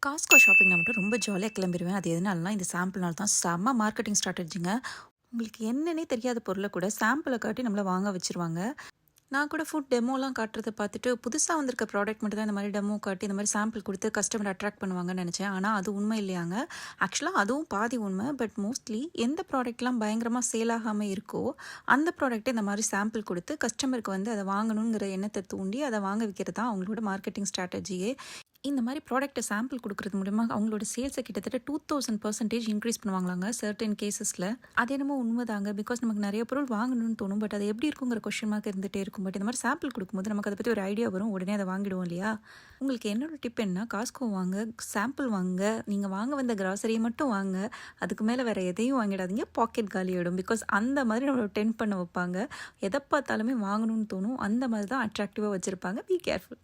Costco shopping நான் மட்டும் ரொம்ப ஜாலியாக கிளம்பிடுவேன். அது எதனாலனா, இந்த சாம்பிள்னால தான். செம்ம மார்க்கெட்டிங் ஸ்ட்ராட்டஜிங்க. உங்களுக்கு என்னன்னே தெரியாத பொருள கூட சாம்பிள காட்டி நம்மள வாங்க வச்சுருவாங்க. நான் கூட ஃபுட் டெமோலாம் காட்டுறத பார்த்துட்டு, புதுசா வந்திருக்க ப்ராடக்ட் மட்டும் தான் இந்த மாரி டெமோ காட்டி, இந்த மாரி சாம்பிள் குடுத்து கஸ்டமர அட்ராக்ட் பண்ணுவாங்கன்னு நெனச்சேன். ஆனா, அது உண்மை இல்லையாங்க. ஆக்சுவலா அதுவும் பாதி உண்மை. பட் மோஸ்ட்லி எந்த ப்ராடக்ட்லாம் பயங்கரமா சேல் ஆகாம இருக்கோ, அந்த ப்ராடக்ட்ட இந்த மாரி சாம்பிள் குடுத்து, கஸ்டமருக்கு வந்து அத வாங்கணுங்கிற எண்ணத்த தூண்டி, அத வாங்க வைக்கிறது தான் அவங்களோட மார்க்கெட்டிங் ஸ்ட்ராட்டஜியே. இந்த மாரி ப்ராடக்ட்ட சாம்பிள் குடுக்குறது மூலியமா அவங்களோட சேல்ஸ கிட்டத்தட்ட 2000% இன்க்ரீஸ் பண்ணுவாங்களாங்க சர்டைன் கேஸஸ்ல. அது என்னமோ உண்மதாங்க. பிகாஸ் நமக்கு நெறைய பொருள் வாங்கணும்னு தோணும். பட் அது எப்படி இருக்குங்கிற கொஸ்டின் மார்க் இருந்துட்டே இருக்கும். பட் இந்த மாரி சாம்பிள் குடுக்கும்போது நமக்கு அத பத்தி ஒரு ஐடியா வரும். உடனே அத வாங்கிடுவோம் இல்லையா? உங்களுக்கு என்னோட டிப் என்னன்னா, காஸ்ட்கோ வாங்க, சாம்பிள் வாங்குங்க. நீங்க வாங்க வந்த கிராசரிய மட்டும் வாங்க. அதுக்கு மேல வேற எதையும் வாங்கிடாதீங்க. பாக்கெட் காலியாயிடும். பிகாஸ் அந்த மாதிரி நம்மள டெம்ப்ட் பண்ண வைப்பாங்க. எத பார்த்தாலுமே வாங்கணும்னு தோணும். அந்த மாரி தான் அட்ராக்டிவா வச்சிருப்பாங்க. Be careful.